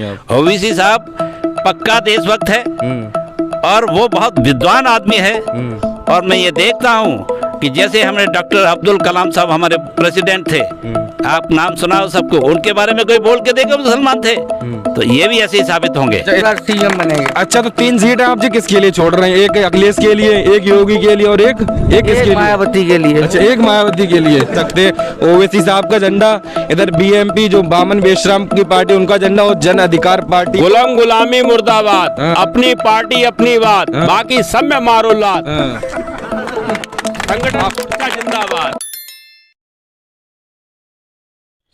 चाहेंगे आप? ओवैसी साहब पक्का देशभक्त है और वो बहुत विद्वान आदमी है। और मैं ये देखता हूँ कि जैसे हमारे डॉक्टर अब्दुल कलाम साहब हमारे प्रेसिडेंट थे, आप नाम सुनाओ सबको, उनके बारे में कोई बोल के देखे मुसलमान थे, तो ये भी ऐसे ही साबित होंगे। सीएम बनेंगे। अच्छा, तो 3 सीटें आप जी किसके लिए छोड़ रहे हैं? एक अखिलेश के लिए, एक योगी के लिए और एक किसके लिए? मायावती के लिए। अच्छा, एक मायावती के लिए सकते। ओवैसी साहब का झंडा, इधर बीएमपी जो बामन बेशराम की पार्टी उनका झंडा, और जन अधिकार पार्टी। गुलाम गुलामी मुर्दाबाद, अपनी पार्टी अपनी बात, बाकी सब में मारो लात, संगठन का जिंदाबाद।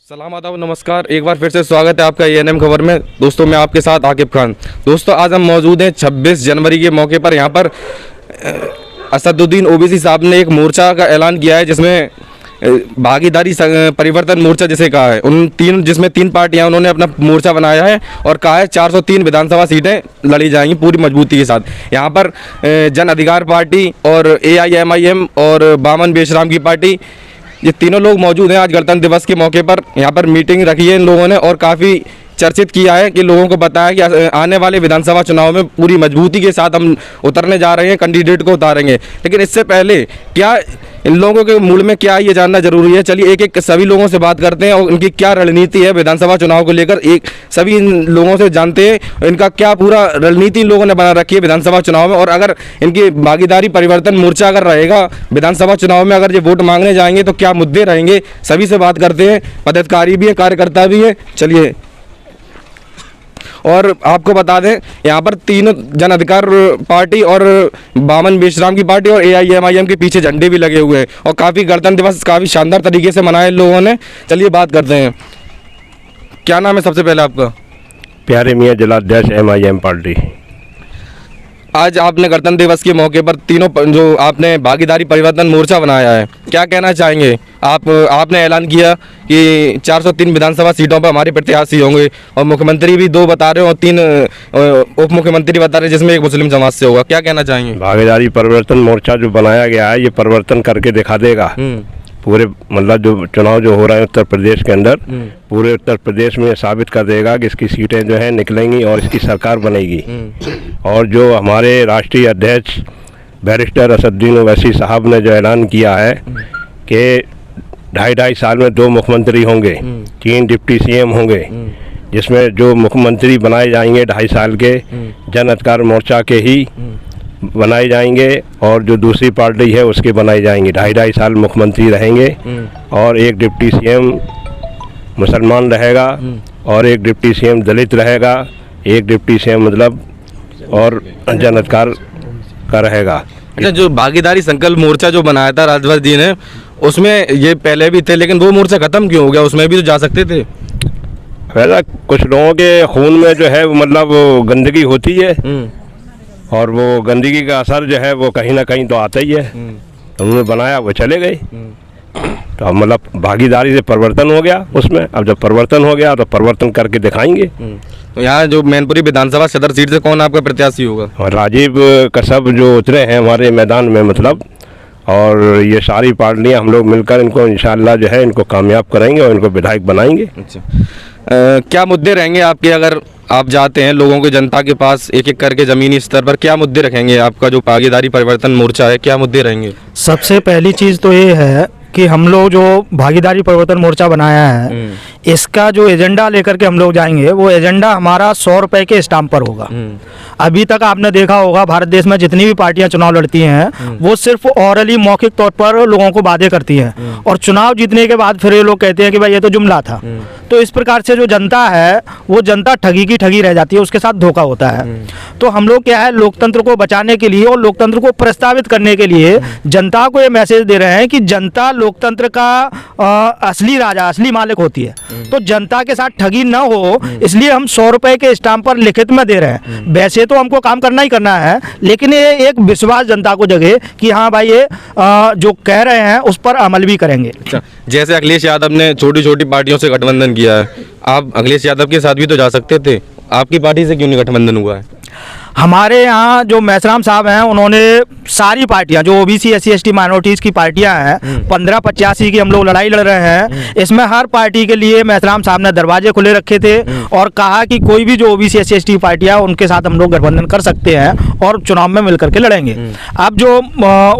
सलाम आदाब नमस्कार, एक बार फिर से स्वागत है आपका एएनएम खबर में। दोस्तों मैं आपके साथ आकिब खान। दोस्तों आज हम मौजूद हैं 26 जनवरी के मौके पर। यहाँ पर असदुद्दीन ओवैसी साहब ने एक मोर्चा का ऐलान किया है, जिसमें भागीदारी परिवर्तन मोर्चा जिसे कहा है, उन तीन जिसमें 3 पार्टियां उन्होंने अपना मोर्चा बनाया है और कहा है 403 विधानसभा सीटें लड़ी जाएंगी पूरी मजबूती के साथ। यहाँ पर जन अधिकार पार्टी और AIMIM और बामन बेशराम की पार्टी, ये तीनों लोग मौजूद हैं आज गणतंत्र दिवस के मौके पर। यहाँ पर मीटिंग रखी है इन लोगों ने और काफ़ी चर्चित किया है कि लोगों को बताया कि आने वाले विधानसभा चुनाव में पूरी मजबूती के साथ हम उतरने जा रहे हैं, कैंडिडेट को उतारेंगे। लेकिन इससे पहले क्या इन लोगों के मूड में क्या, ये जानना जरूरी है। चलिए एक एक सभी लोगों से बात करते हैं और उनकी क्या रणनीति है विधानसभा चुनाव को लेकर, एक सभी इन लोगों से जानते हैं इनका क्या पूरा रणनीति इन लोगों ने बना रखी है विधानसभा चुनाव में। और अगर इनकी भागीदारी परिवर्तन मोर्चा अगर रहेगा विधानसभा चुनाव में, अगर ये वोट मांगने जाएंगे तो क्या मुद्दे रहेंगे, सभी से बात करते हैं। पदाधिकारी भी है, कार्यकर्ता भी है, चलिए। और आपको बता दें यहाँ पर तीनों जन अधिकार पार्टी और बामन बेशराम की पार्टी और AIMIM के पीछे झंडे भी लगे हुए हैं और काफ़ी गणतंत्र दिवस काफ़ी शानदार तरीके से मनाए लोगों ने। चलिए बात करते हैं, क्या नाम है सबसे पहले आपका? प्यारे मियाँ जिलाध्यक्ष MIM पार्टी। आज आपने गणतंत्र दिवस के मौके पर तीनों जो आपने भागीदारी परिवर्तन मोर्चा बनाया है, क्या कहना चाहेंगे? आपने ऐलान किया कि 403 विधानसभा सीटों पर हमारे प्रत्याशी होंगे और मुख्यमंत्री भी 2 बता रहे हो और 3 उप मुख्यमंत्री बता रहे हैं, जिसमें एक मुस्लिम समाज से होगा। क्या कहना चाहेंगे? भागीदारी परिवर्तन मोर्चा जो बनाया गया है, ये परिवर्तन करके दिखा देगा पूरे, मतलब जो चुनाव जो हो रहा है उत्तर प्रदेश के अंदर, पूरे उत्तर प्रदेश में साबित कर देगा कि इसकी सीटें जो है निकलेंगी और इसकी सरकार बनेगी। और जो हमारे राष्ट्रीय अध्यक्ष बैरिस्टर असदुद्दीन ओवैसी साहब ने जो ऐलान किया है कि 2.5 साल में 2 मुख्यमंत्री होंगे, 3 डिप्टी CM होंगे, जिसमें जो मुख्यमंत्री बनाए जाएंगे 2.5 साल के जन अधिकार मोर्चा के ही बनाए जाएंगे और जो दूसरी पार्टी है उसके बनाए जाएंगे। 2.5 साल मुख्यमंत्री रहेंगे और एक डिप्टी CM मुसलमान रहेगा और एक डिप्टी CM दलित रहेगा, एक डिप्टी CM मतलब और जन अधिकार का रहेगा। अच्छा, जो भागीदारी संकल्प मोर्चा जो बनाया था राजभर जी ने, उसमें ये पहले भी थे, लेकिन वो मोर्चा खत्म क्यों हो गया? उसमें भी तो जा सकते थे। पहला कुछ लोगों के खून में जो है मतलब गंदगी होती है और वो गंदगी का असर जो है वो कहीं ना कहीं तो आता ही है। तो उन्होंने बनाया, वो चले गए, तो अब मतलब भागीदारी से परिवर्तन हो गया उसमें। अब जब परिवर्तन हो गया तो परिवर्तन करके दिखाएंगे। तो यहाँ जो मैनपुरी विधानसभा सदर सीट से कौन आपका प्रत्याशी होगा? और राजीव कश्यप जो उतरे हैं हमारे मैदान में मतलब, और ये सारी पार्टियाँ हम लोग मिलकर इनको इंशाअल्लाह जो है इनको कामयाब करेंगे और इनको विधायक बनाएंगे। अच्छा, क्या मुद्दे रहेंगे आपके, अगर आप जाते हैं लोगों के, जनता के पास एक एक करके ज़मीनी स्तर पर, क्या मुद्दे रखेंगे? आपका जो भागीदारी परिवर्तन मोर्चा है, क्या मुद्दे रहेंगे? सबसे पहली चीज़ तो ये है कि हम लोग जो भागीदारी परिवर्तन मोर्चा बनाया है, इसका जो एजेंडा लेकर के हम लोग जाएंगे, वो एजेंडा हमारा 100 रुपए के स्टाम्प पर होगा। अभी तक आपने देखा होगा भारत देश में जितनी भी पार्टियां चुनाव लड़ती हैं, वो सिर्फ ऑरली मौखिक तौर पर लोगों को वादे करती हैं और चुनाव जीतने के बाद फिर ये लोग कहते हैं कि भाई ये तो जुमला था। तो इस प्रकार से जो जनता है वो जनता ठगी की ठगी रह जाती है, उसके साथ धोखा होता है। तो हम लोग क्या है, लोकतंत्र को बचाने के लिए और लोकतंत्र को प्रस्तावित करने के लिए जनता को ये मैसेज दे रहे हैं कि जनता लोकतंत्र का असली राजा, असली मालिक होती है। तो जनता के साथ ठगी ना हो, इसलिए हम 100 रुपए के स्टाम्प पर लिखित में दे रहे हैं। वैसे तो हमको काम करना ही करना है, लेकिन ये एक विश्वास जनता को जगे कि हाँ भाई ये जो कह रहे हैं उस पर अमल भी करेंगे। अच्छा, जैसे अखिलेश यादव ने छोटी छोटी पार्टियों से गठबंधन किया है, आप अखिलेश यादव के साथ भी तो जा सकते थे, आपकी पार्टी से क्यों नहीं गठबंधन हुआ है? हमारे यहाँ जो मेसराम साहब हैं उन्होंने सारी पार्टियां जो ओबीसी SC ST माइनॉरिटीज़ की पार्टियां हैं 1585 की हम लोग लड़ाई लड़ रहे हैं। इसमें हर पार्टी के लिए मेसराम साहब ने दरवाजे खुले रखे थे और कहा कि कोई भी जो ओबीसी SC ST पार्टियां उनके साथ हम लोग गठबंधन कर सकते हैं और चुनाव में मिल करके लड़ेंगे। अब जो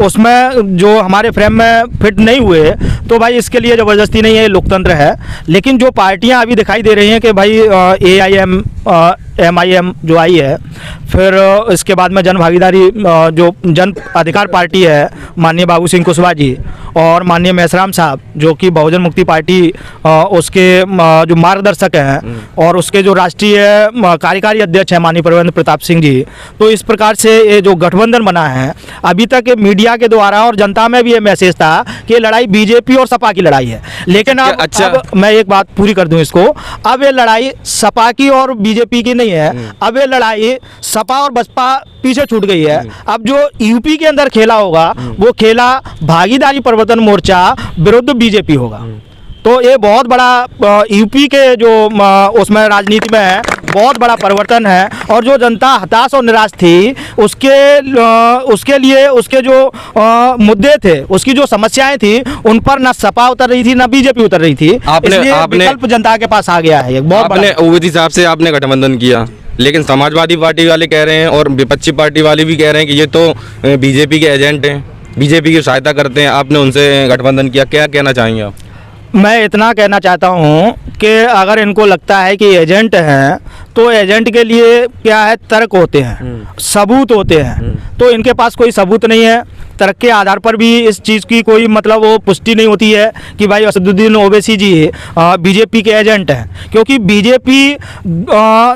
उसमें जो हमारे फ्रेम में फिट नहीं हुए तो भाई इसके लिए ज़बरदस्ती नहीं है, लोकतंत्र है। लेकिन जो पार्टियां अभी दिखाई दे रही हैं कि भाई AIM MIM जो आई है, फिर इसके बाद में जन भागीदारी जो जन अधिकार पार्टी है माननीय बाबू सिंह कुशवाहा जी और माननीय मेसराम साहब जो कि बहुजन मुक्ति पार्टी उसके जो मार्गदर्शक हैं और उसके जो राष्ट्रीय कार्यकारी अध्यक्ष हैं माननीय परवेंद्र प्रताप सिंह जी। तो इस प्रकार से ये जो गठबंधन बना है अभी तक मीडिया के द्वारा और जनता में भी ये मैसेज था कि ये लड़ाई बीजेपी और सपा की लड़ाई है। लेकिन अब मैं एक बात पूरी कर दूं इसको, अब ये लड़ाई सपा की और बीजेपी की नहीं है, अब ये लड़ाई सपा और बसपा पीछे छूट गई है। अब जो यूपी के अंदर खेला होगा वो खेला भागीदारी परिवर्तन मोर्चा विरुद्ध बीजेपी होगा। तो ये बहुत बड़ा यूपी के जो उसमें राजनीति में है बहुत बड़ा परिवर्तन है। और जो जनता हताश और निराश थी उसके लिए उसके जो मुद्दे थे, उसकी जो समस्याएं थी, उन पर ना सपा उतर रही थी ना बीजेपी उतर रही थी। इसलिए विकल्प जनता के पास आ गया है। एक बहुत आपने ओवैसी साहब से आपने गठबंधन किया, लेकिन समाजवादी पार्टी वाले कह रहे हैं और विपक्षी पार्टी वाले भी कह रहे हैं कि ये तो बीजेपी के एजेंट हैं, बीजेपी की सहायता करते हैं। आपने उनसे गठबंधन किया, क्या कहना चाहेंगे आप? मैं इतना कहना चाहता हूँ कि अगर इनको लगता है कि एजेंट हैं तो एजेंट के लिए क्या है, तर्क होते हैं, सबूत होते हैं। तो इनके पास कोई सबूत नहीं है, तर्क के आधार पर भी इस चीज़ की कोई मतलब वो पुष्टि नहीं होती है कि भाई असदुद्दीन ओवैसी जी बीजेपी के एजेंट हैं। क्योंकि बीजेपी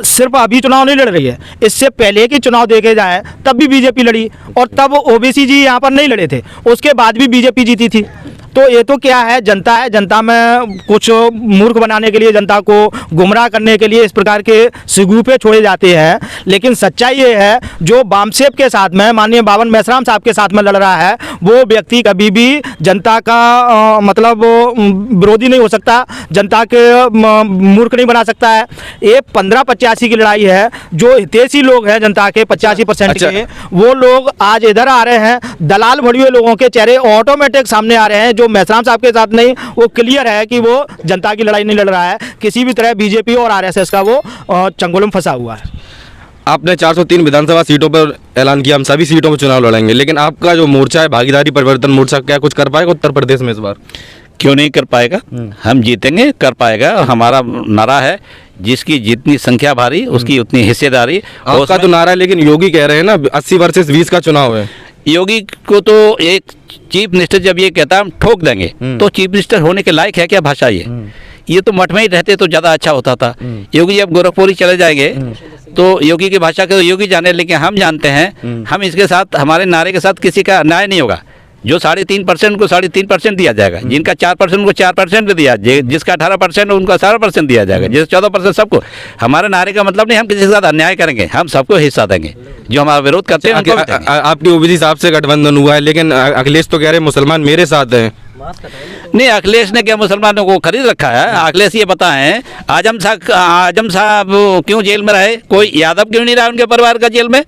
सिर्फ अभी चुनाव नहीं लड़ रही है, इससे पहले के चुनाव देखे जाए तब भी बीजेपी लड़ी और तब ओवैसी जी यहाँ पर नहीं लड़े थे, उसके बाद भी बीजेपी जीती थी। तो ये तो क्या है, जनता में कुछ मूर्ख बनाने के लिए, जनता को गुमराह करने के लिए इस प्रकार के सिगूफे छोड़े जाते हैं। लेकिन सच्चाई ये है, जो बामसेब के साथ में माननीय बावन मेसराम साहब के साथ में लड़ रहा है वो व्यक्ति कभी भी जनता का मतलब विरोधी नहीं हो सकता, जनता के मूर्ख नहीं बना सकता है। ये 1585 की लड़ाई है। जो हितैषी लोग हैं जनता के 85% के, वो लोग आज इधर आ रहे हैं, दलाल भरे हुए लोगों के चेहरे ऑटोमेटिक सामने आ रहे हैं। जो मेसराम साहब के साथ नहीं, वो क्लियर है कि वो जनता की लड़ाई नहीं लड़ रहा है, किसी भी तरह बीजेपी और RSS का वो चंगुल में फंसा हुआ है। आपने 403 विधानसभा सीटों पर ऐलान किया, हम सभी सीटों पर चुनाव लड़ेंगे, लेकिन आपका जो मोर्चा है भागीदारी परिवर्तन मोर्चा, क्या कुछ कर पाएगा उत्तर प्रदेश में इस बार? क्यों नहीं कर पाएगा, हम जीतेंगे, कर पाएगा। हमारा नारा है जिसकी जितनी संख्या भारी उसकी उतनी हिस्सेदारी। आपका तो नारा है, लेकिन योगी कह रहे हैं ना 80 वर्सेस 20 का चुनाव है। योगी को तो एक चीफ मिनिस्टर जब ये कहता है हम ठोक देंगे, तो चीफ मिनिस्टर होने के लायक है क्या भाषा ये तो मठ में ही रहते तो ज़्यादा अच्छा होता था। योगी जब गोरखपुरी चले जाएंगे तो योगी की भाषा के तो योगी जाने, लेकिन हम जानते हैं हम इसके साथ, हमारे नारे के साथ किसी का अन्याय नहीं होगा। जो 3.5% को 3.5% दिया जाएगा, जिनका 4% उनको 4% दिया, जिसका 18% उनको 18% दिया जाएगा, जिस 14% सबको। हमारे नारे का मतलब नहीं हम किसी के साथ अन्याय करेंगे, हम सबको हिस्सा देंगे। जो हमारा विरोध करते हैं उनको भी देंगे। आपकी ओवैसी साहब से गठबंधन हुआ है, लेकिन अखिलेश तो कह रहे हैं मुसलमान मेरे साथ हैं। नहीं, अखिलेश ने क्या मुसलमानों को खरीद रखा है? अखिलेश ये बताएं, आजम साहब क्यों जेल में रहे? कोई यादव क्यों नहीं रहा उनके परिवार का जेल में?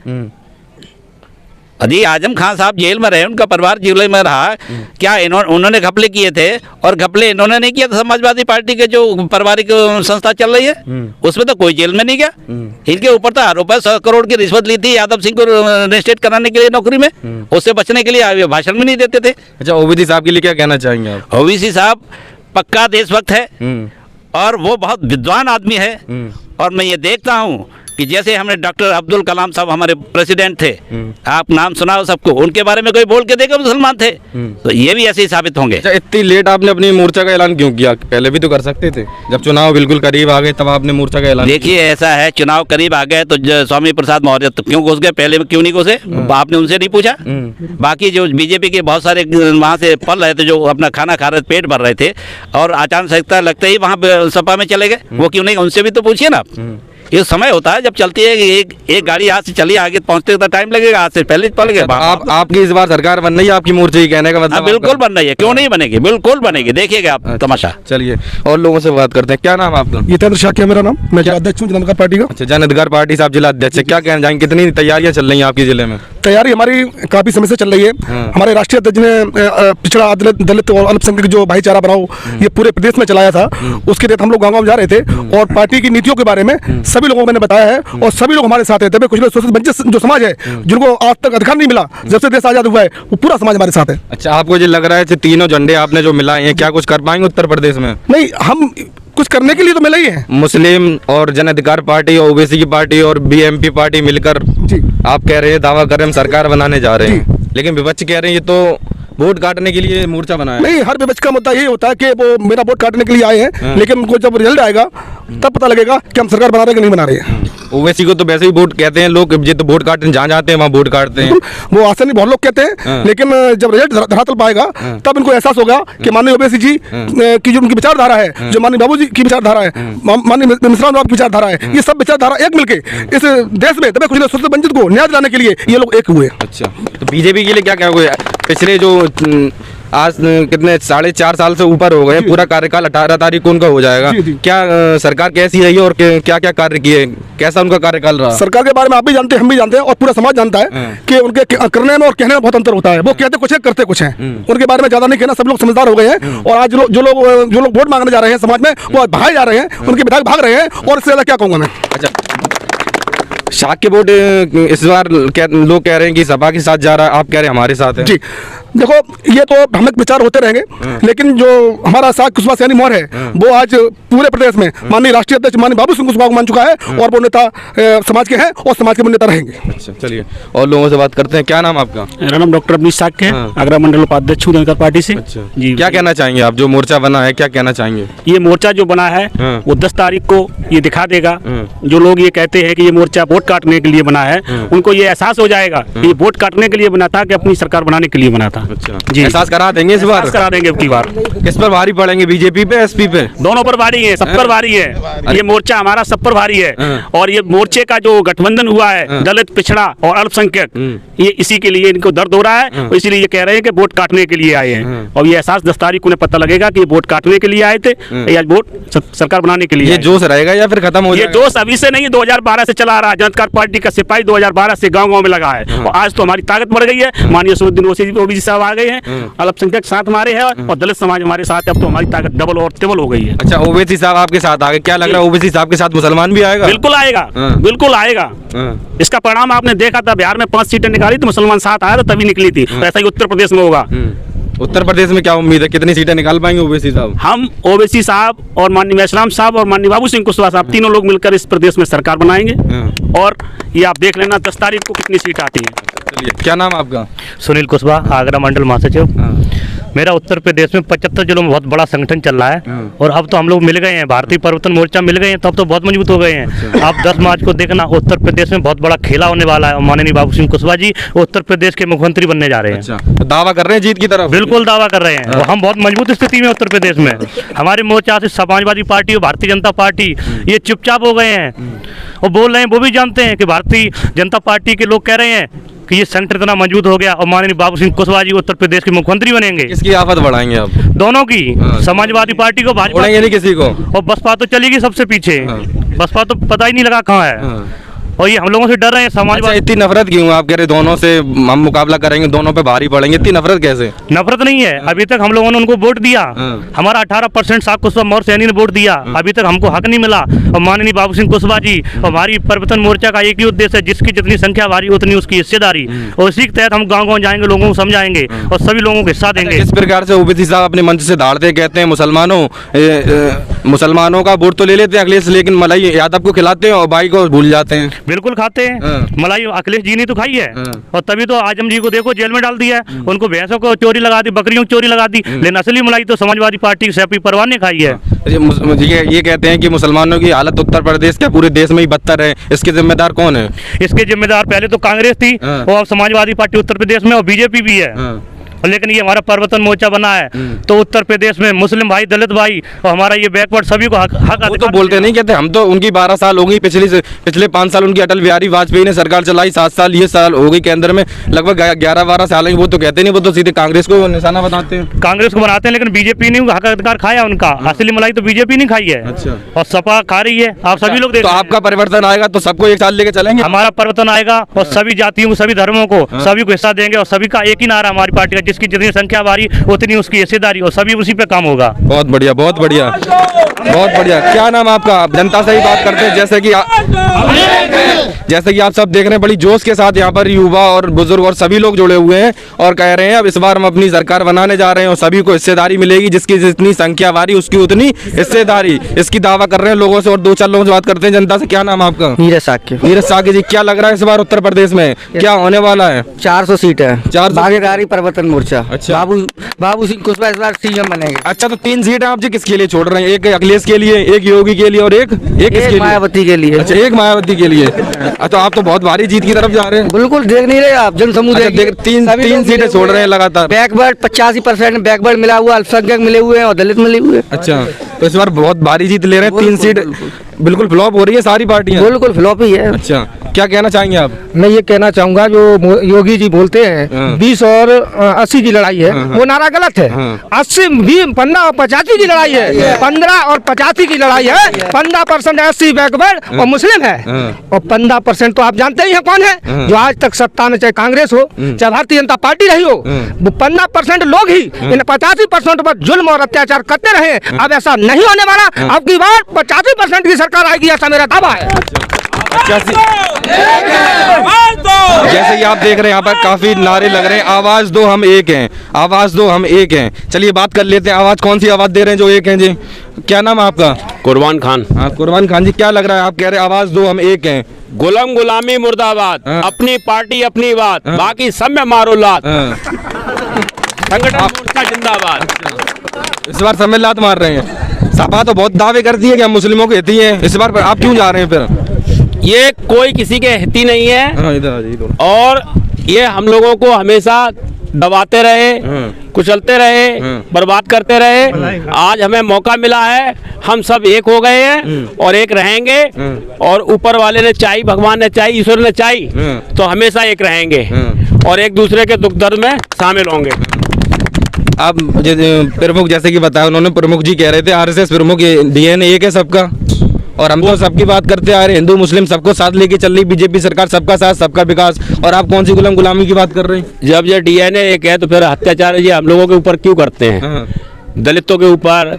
यदि आजम खान साहब जेल में रहे, उनका परिवार जेल में रहा, क्या उन्होंने घपले किए थे? और घपले इन्होंने नहीं किया था। समाजवादी पार्टी के जो पारिवारिक संस्था चल रही है उसमें तो कोई जेल में नहीं गया। इनके ऊपर तो आरोप है 100 करोड़ की रिश्वत ली थी यादव सिंह को रिस्टेट कराने के लिए नौकरी में, उससे बचने के लिए भाषण भी नहीं देते थे। अच्छा, ओवैसी साहब के लिए क्या कहना चाहेंगे आप? ओवैसी साहब पक्का देशभक्त है और वो बहुत विद्वान आदमी है। और मैं ये देखता हूँ कि जैसे हमने डॉक्टर अब्दुल कलाम साहब हमारे प्रेसिडेंट थे, आप नाम सुना हो सबको, उनके बारे में कोई बोल के देखो मुसलमान थे, तो ये भी ऐसे ही साबित होंगे। अच्छा, इतनी लेट आपने अपनी मोर्चा का ऐलान क्यों किया? पहले भी तो कर सकते थे, जब चुनाव बिल्कुल करीब आ गए तब आपने मोर्चा का ऐलान। देखिए ऐसा है, चुनाव करीब आ गए तो स्वामी प्रसाद मौर्य तो क्यों घुस गए, पहले क्यों नहीं घुसे? आपने उनसे नहीं पूछा? बाकी जो बीजेपी के बहुत सारे वहाँ से पल रहे थे, जो अपना खाना खा रहे थे, पेट भर रहे थे, और अचानक लगता ही वहाँ सपा में चले गए, वो क्यों नहीं? उनसे भी तो पूछिए ना आप। ये समय होता है जब चलती है कि एक गाड़ी यहाँ से चली आगे पहुँचते तो टाइम लगेगा, आज से पहले पड़ गया। आप आपकी इस बार सरकार बन रही है आपकी मोर्चे की, कहने का मतलब हाँ, बिल्कुल बन रही है, क्यों नहीं बनेगी, बिल्कुल बनेगी, देखिएगा आप तमाशा। चलिए और लोगों से बात करते हैं। क्या नाम है आपका? जितेंद्र शाक्य है मेरा नाम, मैं जिला अध्यक्ष हूँ जन अधिकार पार्टी का। अच्छा, जन अधिकार पार्टी से आप जिला अध्यक्ष हैं। क्या कहना चाहेंगे, कितनी तैयारियां चल रही हैं आपके जिले में? तैयारी हमारी काफी समय से चल रही है। हमारे राष्ट्रीय अध्यक्ष ने पिछड़ा दलित और अल्पसंख्यक जो भाईचारा बनाओ ये पूरे प्रदेश में चलाया था, उसके तहत हम लोग गाँव जा रहे थे और पार्टी की नीतियों के बारे में सभी लोगों को मैंने बताया है और सभी लोग हमारे साथ हैं। तभी कुछ लोग शोषित वंचित जो समाज है जिनको आज तक अधिकार नहीं मिला जब से देश आजाद हुआ है, वो पूरा समाज हमारे साथ है। अच्छा, आपको जो लग रहा है तीनों झंडे आपने जो मिलाए हैं, क्या कुछ कर पाएंगे उत्तर प्रदेश में? नहीं, हम कुछ करने के लिए तो मिले ही है। मुस्लिम और जन अधिकार पार्टी और ओबीसी की पार्टी और बीएमपी पार्टी मिलकर जी आप कह रहे हैं, दावा कर रहे हैं हम सरकार बनाने जा रहे हैं, लेकिन विपक्ष कह रहे हैं ये तो वोट काटने के लिए मोर्चा बनाया है। नहीं, हर विपक्ष का मुद्दा यही होता है कि वो मेरा वोट काटने के लिए आए हैं, लेकिन उनको जब रिजल्ट आएगा तब पता लगेगा कि हम सरकार बना रहे हैं कि नहीं बना रहे हैं। ओवैसी को तो वैसे ही वोट कहते हैं लोग, ये तो वोट काटने जहाँ जाते हैं वहाँ वोट काटते हैं। वो आसानी बहुत लोग कहते हैं, लेकिन जब रिजल्ट धरातल पाएगा तब इनको एहसास होगा कि माननीय ओवैसी जी की जो उनकी विचारधारा है, जो माननीय बाबू जी की विचारधारा है, माननीय मिश्रा की विचारधारा है, ये सब विचारधारा एक मिलके इस देश में तभी कुछ लोग शोषित वंचित को न्याय दिलाने के लिए ये लोग एक हुए। अच्छा, तो बीजेपी के लिए क्या क्या हुए? पिछले जो आज कितने 4.5 साल से ऊपर हो गए, पूरा कार्यकाल 18 तारीख को उनका हो जाएगा। जी, जी। क्या सरकार कैसी रही है और क्या क्या कार्य किए, कैसा उनका कार्यकाल रहा? सरकार के बारे में आप भी जानते हैं, हम भी जानते हैं और पूरा समाज जानता है कि उनके करने में और कहने में बहुत अंतर होता है। वो कहते कुछ है, करते कुछ हैं। उनके बारे में ज्यादा नहीं कहना, सब लोग समझदार हो गए हैं और आज जो लोग वोट मांगने जा रहे हैं समाज में वो भागे जा रहे हैं, उनके विधायक भाग रहे हैं और इससे ज्यादा क्या कहूँगा मैं। अच्छा, शाक के वोट इस बार लोग कह रहे हैं कि सपा के साथ जा रहा है, आप कह रहे हैं हमारे साथ है। जी देखो, ये तो हम एक विचार होते रहेंगे, लेकिन जो हमारा साग कुशवाहा सैनी मोहर है वो आज पूरे प्रदेश में माननीय राष्ट्रीय अध्यक्ष माननीय बाबू सिंह कुशवाहा को मान चुका है और वो नेता समाज के हैं और समाज के नेता रहेंगे। अच्छा, चलिए और लोगों से बात करते हैं। क्या नाम आपका? मेरा नाम डॉक्टर अवनीश शाक्य है, आगरा मंडल उपाध्यक्ष हूँ जनता पार्टी से। अच्छा जी, क्या कहना चाहेंगे आप, जो मोर्चा बना है क्या कहना चाहेंगे? ये मोर्चा जो बना है वो 10 तारीख को ये दिखा देगा। जो लोग ये कहते हैं कि ये मोर्चा वोट काटने के लिए बना है, उनको ये एहसास हो जाएगा कि ये वोट काटने के लिए बना था कि अपनी सरकार बनाने के लिए बना था। अच्छा जी, एहसास करा देंगे इस बार? एहसास करा देंगे अब की बार। किस पर भारी पड़ेंगे, बीजेपी पे एसपी पे? दोनों पर भारी है, सब पर भारी है। ये मोर्चा हमारा सब पर भारी है और ये मोर्चे का जो गठबंधन हुआ है दलित, पिछड़ा और अल्पसंख्यक, ये इसी के लिए इनको दर्द हो रहा है और इसीलिए ये कह रहे हैं कि वोट काटने के लिए आए हैं। और ये एहसास 10 तारीख को उन्हें पता लगेगा कि ये वोट काटने के लिए आए थे या वोट सरकार बनाने के लिए। ये जोश रहेगा या फिर खत्म हो ये जाएगा? जोश अभी से नहीं, 2012 से चला रहा है। जनता पार्टी का सिपाही 2012 से गांव-गांव में लगा है और आज तो हमारी ताकत बढ़ गई है। माननीय सुरुद्दीन ओवैसी साहब आ गए हैं, अल्पसंख्यक साथ हमारे हैं और दलित समाज हमारे साथ है। अब तो हमारी ताकत डबल और ट्रिपल हो गई है। अच्छा, ओवैसी साहब आपके साथ आ गए, क्या लग रहा है ओवैसी साहब के साथ मुसलमान भी आएगा? बिल्कुल आएगा, बिल्कुल आएगा। इसका परिणाम आपने देखा था, बिहार में 5 सीटें निकाली तो मुसलमान साथ आया तो तभी निकली थी। तो ऐसा ही उत्तर प्रदेश में होगा। उत्तर प्रदेश में क्या उम्मीद है, कितनी सीटें निकाल पाएंगे ओवैसी साहब? हम ओवैसी साहब और माननीय मेश्राम साहब और माननीय बाबू सिंह कुशवाहा साहब तीनों लोग मिलकर इस प्रदेश में सरकार बनाएंगे और ये आप देख लेना 10 तारीख को कितनी सीट आती है। चलिए, क्या नाम आपका? सुनील कुशवाहा, आगरा मंडल महासचिव। मेरा उत्तर प्रदेश में 75 जिलों में बहुत बड़ा संगठन चल रहा है और अब तो हम लोग मिल गए हैं, भारतीय परिवर्तन मोर्चा मिल गए हैं, तो अब तो बहुत मजबूत हो गए हैं। आप 10 मार्च को देखना, उत्तर प्रदेश में बहुत बड़ा खेला होने वाला है और माननीय बाबू सिंह कुशवाहा जी उत्तर प्रदेश के मुख्यमंत्री बनने जा रहे हैं। अच्छा, तो दावा कर रहे हैं जीत की तरफ? बिल्कुल दावा कर रहे हैं और हम बहुत मजबूत स्थिति में उत्तर प्रदेश में। हमारे मोर्चा से समाजवादी पार्टी और भारतीय जनता पार्टी ये चुपचाप हो गए हैं और बोल रहे हैं, वो भी जानते हैं कि भारतीय जनता पार्टी के लोग कह रहे हैं कि ये सेंटर इतना मजबूत हो गया और माननीय बाबू सिंह कुशवाहा जी उत्तर प्रदेश के मुख्यमंत्री बनेंगे। किसकी आफत बढ़ाएंगे आप? दोनों की, समाजवादी पार्टी को, भाजपा छोड़ेंगे नहीं किसी को? और बसपा तो चलेगी सबसे पीछे। बसपा तो पता ही नहीं लगा कहाँ है और ये हम लोगों से डर रहे हैं अच्छा, समाजवादी। इतनी नफरत क्यों? आप कह रहे दोनों से हम मुकाबला करेंगे, दोनों पे भारी पड़ेंगे, इतनी नफरत कैसे? नफरत नहीं है, अभी तक हम लोगों ने उनको वोट दिया। हमारा 18% साग कुशवाहा मोर्चा सैनी ने वोट दिया, अभी तक हमको हक नहीं मिला। और माननीय बाबू सिंह कुशवाहा जी और हमारी परिवर्तन मोर्चा का एक ही उद्देश्य है, जिसकी जितनी संख्या भारी उतनी उसकी हिस्सेदारी, और इसी के तहत हम गाँव गाँव जाएंगे, लोगों को समझाएंगे और सभी लोगों को हिस्सा देंगे। इस प्रकार से ओबीसी साहब अपने मंच से दाड़ते कहते हैं मुसलमानों का वोट तो ले लेते हैं अखिलेश, लेकिन मलाई यादव को खिलाते हैं और भाई को भूल जाते हैं। बिल्कुल खाते हैं, मलाई अखिलेश जी ने तो खाई है और तभी तो आजम जी को देखो जेल में डाल दिया है। उनको भैंसों को चोरी लगा दी, बकरियों को चोरी लगा दी, लेकिन असली मलाई तो समाजवादी पार्टी सैफी परवान ने खाई है। ये कहते हैं कि मुसलमानों की हालत उत्तर प्रदेश के पूरे देश में ही बदतर है, इसके जिम्मेदार कौन है? इसके जिम्मेदार पहले तो कांग्रेस थी और अब समाजवादी पार्टी उत्तर प्रदेश में और बीजेपी भी है। और लेकिन ये हमारा परिवर्तन मोर्चा बना है तो उत्तर प्रदेश में मुस्लिम भाई, दलित भाई और हमारा ये बैकवर्ड सभी को हक वो तो बोलते नहीं कहते, हम तो उनकी 12 साल हो गई, पिछले 5 साल उनकी अटल बिहारी वाजपेयी ने सरकार चलाई, 7 साल ये साल हो गई केंद्र में, लगभग 11-12 साल है। वो तो कहते नहीं, वो तो सीधे कांग्रेस को निशाना बताते हैं। कांग्रेस को बनाते हैं लेकिन बीजेपी ने हक अधिकार खाया उनका। असली मलाई तो बीजेपी नहीं खाई है। अच्छा। और सपा खा रही है, आप सभी लोग देख तो रहे हैं। आपका परिवर्तन आएगा तो सबको एक साल लेके चलेंगे? हमारा परिवर्तन आएगा और सभी जातियों को, सभी धर्मों को, सभी को हिस्सा देंगे और सभी का एक ही नारा हमारी पार्टी का, जिसकी जितनी संख्या बारी उतनी उसकी हिस्सेदारी, और सभी उसी पे काम होगा। बहुत बढ़िया, बहुत बढ़िया, बहुत बढ़िया। क्या नाम आपका? आप जनता से ही बात करते हैं, जैसे कि आप सब देख रहे हैं, बड़ी जोश के साथ यहाँ पर युवा और बुजुर्ग और सभी लोग जुड़े हुए हैं और कह रहे हैं अब इस बार हम अपनी सरकार बनाने जा रहे हैं और सभी को हिस्सेदारी मिलेगी, जिसकी जितनी संख्या बारी उसकी उतनी हिस्सेदारी, इसकी दावा कर रहे हैं लोगों से। और 2-4 लोगों से बात करते हैं जनता से। क्या नाम है आपका? नीरज साक्य। नीरज साक्य जी, क्या लग रहा है इस बार उत्तर प्रदेश में क्या होने वाला है? 400 सीट है। 400 भागीदारी परिवर्तन मोर्चा। अच्छा। बाबू सिंह कुशवाहा इस बार सीएम बनेंगे। अच्छा, तो 3 सीट आप जी किसके लिए छोड़ रहे हैं? एक अखिलेश के लिए, एक योगी के लिए और एक किसके लिए? मायावती के लिए। अच्छा, एक मायावती के लिए। तो आप तो बहुत भारी जीत की तरफ जा रहे हैं। बिल्कुल, देख नहीं रहे आप, जनसमूह अच्छा, देखिए। तीन सीटें छोड़ रहे हैं लगातार। बैकवर्ड 85% बैकवर्ड मिला हुआ, अल्पसंख्यक मिले हुए हैं और दलित मिले हुए हैं। अच्छा, तो इस बार बहुत भारी जीत ले रहे हैं। 3 सीट बिल्कुल फ्लॉप हो रही है सारी पार्टियां। बिल्कुल फ्लॉप ही है। अच्छा, क्या कहना चाहेंगे आप? मैं ये कहना चाहूंगा जो योगी जी बोलते हैं 20 और 80 की लड़ाई है, वो नारा गलत है। 80, 15 और 85 की लड़ाई है। 15 और 85 की लड़ाई है। 15% SC बैकवर्ड और मुस्लिम है और 15% तो आप जानते ही हैं कौन है, जो आज तक सत्ता में चाहे कांग्रेस हो चाहे भारतीय जनता पार्टी रही हो, वो 15% लोग ही इन 85% पर जुल्म और अत्याचार करते रहे। अब ऐसा नहीं होने वाला। अब की बार 85% की सरकार आएगी, ऐसा मेरा दावा है। जैसे कि आप देख रहे हैं यहाँ पर काफी नारे लग रहे हैं, आवाज दो हम एक हैं, आवाज दो हम एक हैं। चलिए बात कर लेते हैं, आवाज कौन सी आवाज दे रहे हैं जो एक हैं जी? क्या नाम है आपका? कुर्बान खान। हाँ, कुर्बान खान जी, क्या लग रहा है? आप कह रहे हैं आवाज दो हम एक हैं। गुलाम गुलामी मुर्दाबाद, अपनी पार्टी अपनी बात, बाकी सब में मारो लात। संगठन मोर्चा जिंदाबाद। इस बार सब लात मार रहे हैं। सपा तो बहुत दावे करती है कि हम मुस्लिमों के हिती हैं, इस बार आप क्यों जा रहे हैं फिर? ये कोई किसी के हिती नहीं है। हाँ, इधर और ये हम लोगों को हमेशा दबाते रहे, कुचलते रहे, बर्बाद करते रहे। आज हमें मौका मिला है, हम सब एक हो गए हैं और एक रहेंगे। और ऊपर वाले ने चाही, भगवान ने चाही, ईश्वर ने चाही, तो हमेशा एक रहेंगे और एक दूसरे के दुख दर्द में शामिल होंगे। अब प्रमुख जैसे कि बताया उन्होंने, प्रमुख जी कह रहे थे RSS प्रमुख DNA एक है सबका, और हम तो सबकी बात करते आ रहे, हिंदू मुस्लिम सबको साथ लेके चल रही बीजेपी सरकार, सबका साथ सबका विकास। और आप कौन सी गुलामी की बात कर रहे हैं? जब ये DNA एक है तो फिर अत्याचार ये हम लोगों के ऊपर क्यों करते हैं? दलितों के ऊपर,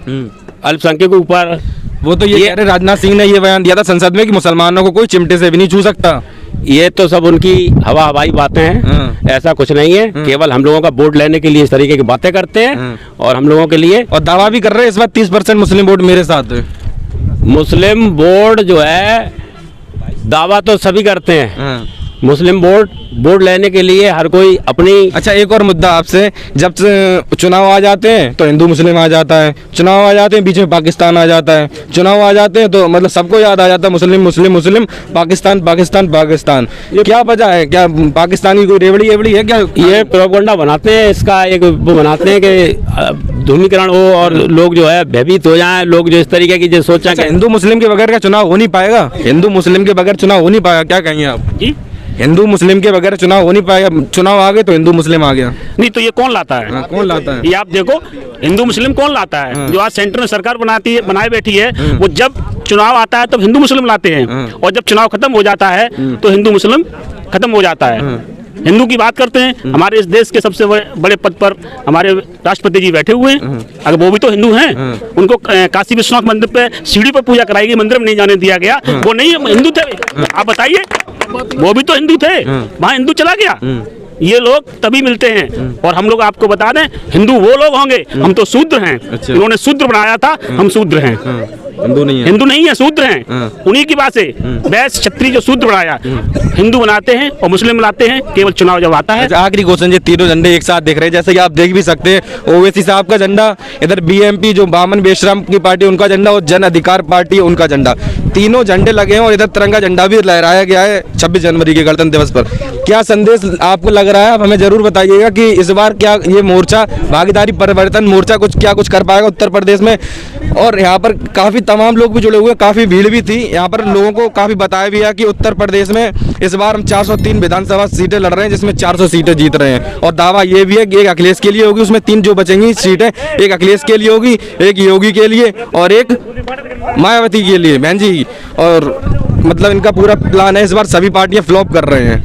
अल्पसंख्यकों के ऊपर। वो तो ये कह रहे, राजनाथ सिंह ने ये बयान दिया था संसद में कि मुसलमानों को कोई चिमटे से भी नहीं छू सकता। ये तो सब उनकी हवाई बातें हैं, ऐसा कुछ नहीं है। केवल हम लोगों का वोट लेने के लिए इस तरीके की बातें करते हैं और हम लोगों के लिए, और दावा भी कर रहे हैं इस बार 30% मुस्लिम वोट मेरे साथ है। मुस्लिम वोट जो है, दावा तो सभी करते हैं। मुस्लिम वोट लेने के लिए हर कोई अपनी। अच्छा, एक और मुद्दा आपसे, जब चुनाव आ जाते हैं तो हिंदू मुस्लिम आ जाता है, चुनाव आ जाते हैं बीच में पाकिस्तान आ जाता है, चुनाव आ जाते हैं तो मतलब सबको याद आ जाता है मुस्लिम मुस्लिम मुस्लिम, पाकिस्तान पाकिस्तान पाकिस्तान। ये क्या वजह है? क्या पाकिस्तानी कोई रेवड़ी है क्या? ये प्रोपगंडा बनाते हैं, इसका एक वो बनाते हैं कि ध्रुवीकरण हो और लोग जो है भयभीत हो जाएं, लोग जो इस तरीके की जो सोचा। अच्छा, हिंदू मुस्लिम के बगैर का चुनाव हो नहीं पाएगा? हिंदू मुस्लिम के बगैर चुनाव हो नहीं पाएगा, क्या कहेंगे आप जी? हिंदू मुस्लिम के बगैर चुनाव हो नहीं पाएगा, चुनाव आ गए तो हिंदू मुस्लिम आ गया। नहीं तो ये कौन लाता है? कौन लाता है? ये आप देखो, हिंदू मुस्लिम कौन लाता है? जो आज सेंटर में सरकार बनाए बैठी है, वो जब चुनाव आता है तब हिंदू मुस्लिम लाते हैं, और जब चुनाव खत्म हो जाता है तो हिंदू मुस्लिम खत्म हो जाता है। हिंदू की बात करते हैं, हमारे इस देश के सबसे बड़े पद पर हमारे राष्ट्रपति जी बैठे हुए हैं, अगर वो भी तो हिंदू हैं। उनको काशी विश्वनाथ मंदिर पे सीढ़ी पर पूजा कराई गई, मंदिर में नहीं जाने दिया गया। वो नहीं हिंदू थे, आप बताइए, वो भी तो हिंदू थे, वहाँ हिंदू चला गया। ये लोग तभी मिलते हैं। और हम लोग आपको बता दें, हिंदू वो लोग होंगे, हम तो शूद्र हैं। इन्होंने शूद्र बनाया था, हम शूद्र हैं। हिंदू नहीं है। हिंदू नहीं है, शूद्र हैं। हाँ। उन्हीं की बात से वैश्य क्षत्रिय जो शूद्र बनाया, हिंदू बनाते हैं और मुस्लिम बनाते हैं केवल चुनाव जब आता है। अच्छा, आखिरी क्वेश्चन, ये तीनों झंडे एक साथ दिख रहे हैं, जैसे कि आप देख भी सकते हैं। ओवैसी साहब का झंडा, इधर बीएमपी जो बामन बेशराम की पार्टी उनका झंडा, और जन अधिकार पार्टी उनका झंडा, तीनों झंडे लगे हैं। और इधर तिरंगा झंडा भी लहराया गया है 26 जनवरी के गणतंत्र दिवस पर। क्या संदेश आपको लग रहा है, आप हमें जरूर बताइएगा कि इस बार क्या ये मोर्चा भागीदारी परिवर्तन मोर्चा क्या कुछ कर पाएगा उत्तर प्रदेश में। और यहाँ पर काफ़ी तमाम लोग भी जुड़े हुए, काफ़ी भीड़ भी थी यहाँ पर। लोगों को काफ़ी बताया भी है कि उत्तर प्रदेश में इस बार हम 403 विधानसभा सीटें लड़ रहे हैं, जिसमें 400 सीटें जीत रहे हैं। और दावा ये भी है कि एक अखिलेश के लिए होगी, उसमें 3 जो बचेंगी सीटें, एक अखिलेश के लिए होगी, एक योगी के लिए और एक मायावती के लिए, बहन जी। और मतलब इनका पूरा प्लान है, इस बार सभी पार्टियां फ्लॉप कर रहे हैं।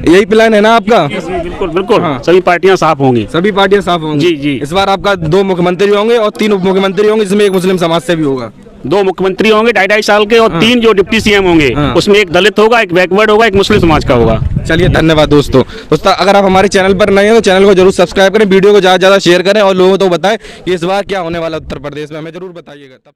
यही प्लान है ना आपका? बिल्कुल बिल्कुल, हाँ। सभी पार्टियां साफ होंगी। सभी पार्टियां साफ होंगी। जी, जी। इस बार आपका 2 मुख्यमंत्री होंगे और 3 उप मुख्यमंत्री होंगे, जिसमें एक मुस्लिम समाज से भी होगा। 2 मुख्यमंत्री होंगे 2.5 साल के, और 3 जो डिप्टी सीएम होंगे, हाँ। उसमें एक दलित होगा, एक बैकवर्ड होगा, एक मुस्लिम समाज का होगा। चलिए, धन्यवाद दोस्तों। अगर आप हमारे चैनल पर नए हैं तो चैनल को जरूर सब्सक्राइब करें, वीडियो को ज़्यादा से ज़्यादा शेयर करें और लोगों को बताएं कि इस बार क्या होने वाला उत्तर प्रदेश में, हमें जरूर बताइएगा। तब तक